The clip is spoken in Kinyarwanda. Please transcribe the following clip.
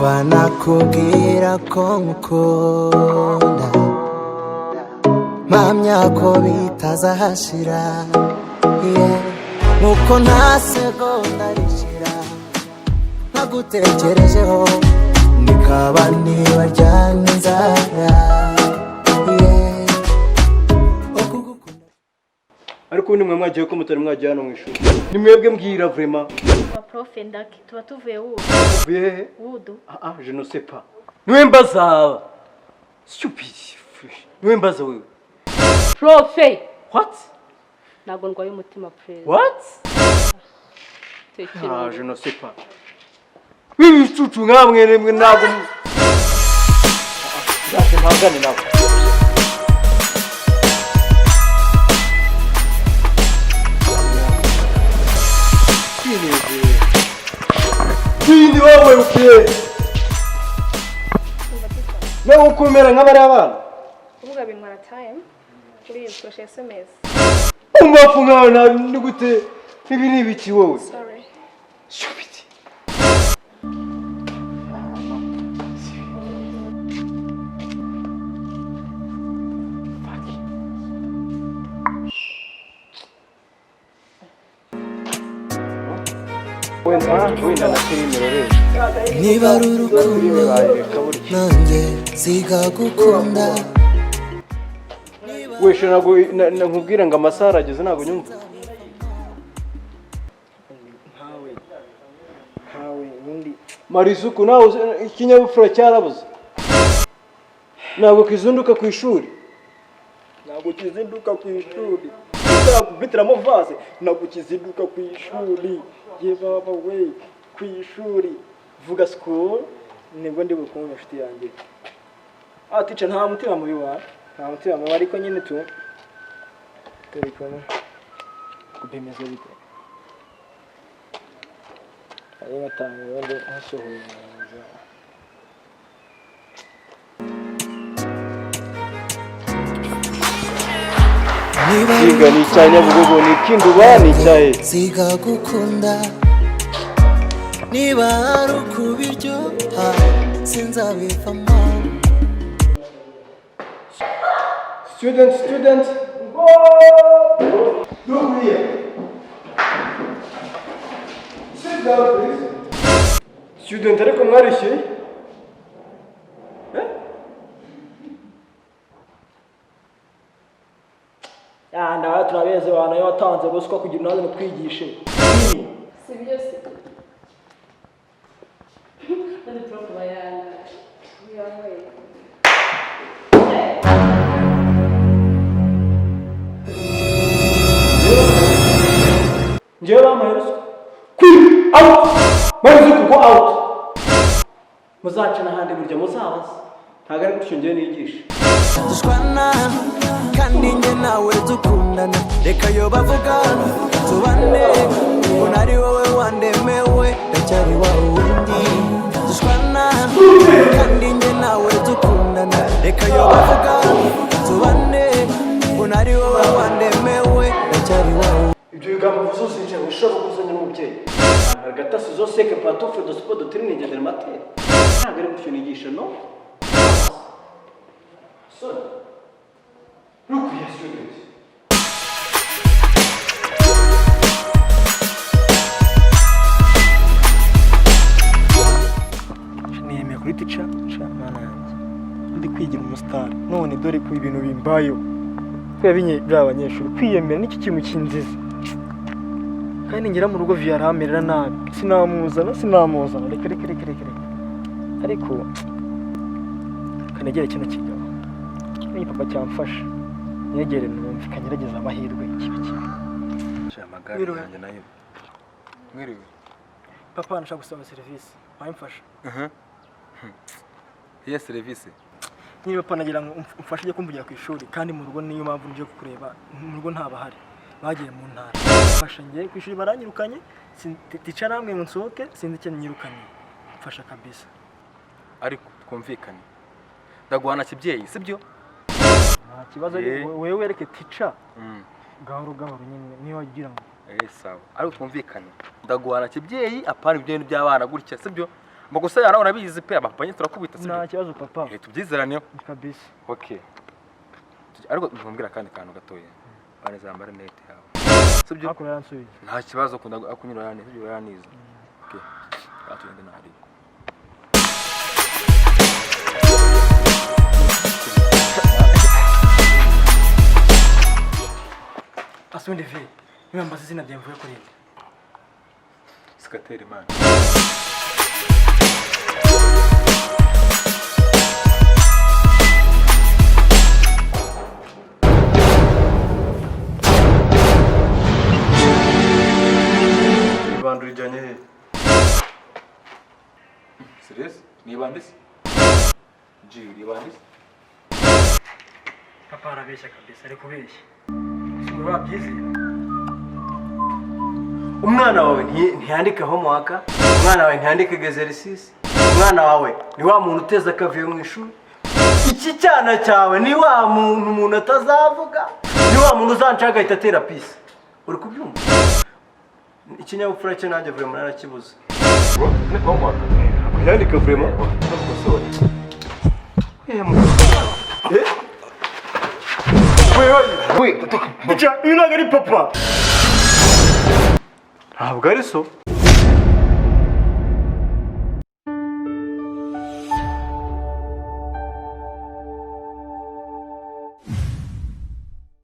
kuva nakubwira ko nkukunda mpamya ko bitazahashira nkuko nta segonda rishira nagutekerejeho nikaba nibaryana inzara ariko ni mwe mwagiye ko mutari mwagiye hano mu ishuri ni mwebwe mbwira vraiment wa profe ndaki tuba tuvuye wudu tuvuye wudu je ne sais pas niwe mbaza stupid niwe mbaza wewe profe what nago ndwaye umutima profe what tekero je ne sais pas wibi cucu nkamwe nemwe nago ndake mpangane nawe Quindi wowe ukiye nawe ukomera nk'abari abana uvuga bintwara time kuri iyi proche SMS umbafu nkawe ni gute ibi ni ibiki wowe sorry stupid niba ari urukundo nanjye sigagukunda weshe nago nkubwira ngo amasaha arageze nago nyumva nkawe ubundi marisuku nawe ikinyabupfura cyarabuze ntabwo kizunduka ku ishuri ntabwo kizinduka ku ishuri uzakubitiramo vase ntabwo kizinduka ku ishuri ye baba we ku ishuri vuga school nibwo ndi bukumva inshuti yanjye teacher nta mutima mubi wa nta mutima mubi ariko nyine tu turi kumwe kubemeza bite ari batanga wende asohoye Siga ni Nyabugogo ni Kinduba ni cyahe sigagukunda niba ari ukubiryoha sinzabivamo Student go look here sit down please student ariko mwarishyuye ndawe turabeze abantu iyo watanze ruswa kugira nawe mutwigishe si byose kandi profe bayanga yawe ngewe bamaye ruswa out marizuku go out muzaca n'ahandi burya muzabaza ntabwo ari gutyo ngewe nigisha dushwana kandi njye nawe dukundana reka yo bavuga tubane ubona ari wowe wandemewe ndacyari wa wundi dushwana kandi njye nawe dukundana reka yo bavuga tubane ubona ari wowe wandemewe ndacyari wa wundi ibyo bigambo byose nje ushobora kuzanya n'umubyeyi agatasi zose ke patofe de sport de training de mater ntabwo ari gutyo nigisha no so look here students niyemeye kuri teacher mana yanjye ndi kwigira umustar none dore ko ibintu bimbayo twebinye by'abanyeshuri kwiyemera n'iki kintu kinziza kandi ngera mu rugo via ramerera nabi sinamuzana reka ariko kanegere kino kigabo ni papa cyamfasha nyegere numva kangerageza amahirwe kibiki amagare yanjye nayo mwiriwe papa nashaka gusaba service wamfasha iya service niba papa nagira ngo umfashe je kumvugira ku ishuri kandi mu rugo niyo mpamvu nje kukureba mu rugo ntabahari bagiye mu ntara mfasha ngiye ku ishuri baranyirukanye tica namwe mu nsohoke sinzi icyo nyirukanye mfasha kabisa ariko twumvikane ndaguhana kibyeyi sibyo nta kibazo wewe wereke tica gahoro nyine niyo wagira ngo sawa ariko twumvikane ndaguhana kibyeyi apana ibyo by'abana gutya sibyo Mu gusayana urabizi pe abapapa nyine turakubita sibyo? nta kibazo papa Tubyizeraneho. kabisa. Okay. Ariko ntumbwira kandi kantu gatoya. Bane zambara net yawe. Sibyo? Ako yansuye. Nta kibazo kunda akunyura yani sibyo yaniza. Okay. Atugende na hari. Asundi vi. Niba mbaza izina ryawe mvuye kuri. Sikateri man. Ibandura ijyanye he? Serious? Ni bandisi? Ni bandisi? Papa arabeshya kabisa ari kubeshya. Sibura byizi. Umwana wawe ntiyandika homework, umwana wawe ntiyandika exercice, umwana wawe ni wa muntu uteza akavuyo mu ishuri. Iki cyana cyawe ni wa muntu umuntu atazavuga, ni wa muntu uzancaga ahita atera pisi. Uri kubyumva? Ikinyabupfura cye nanjye vraiment narakibuze. Ni homework. Yandika vraiment? Uyu ntabwo ari papa. Ntabwo ari so.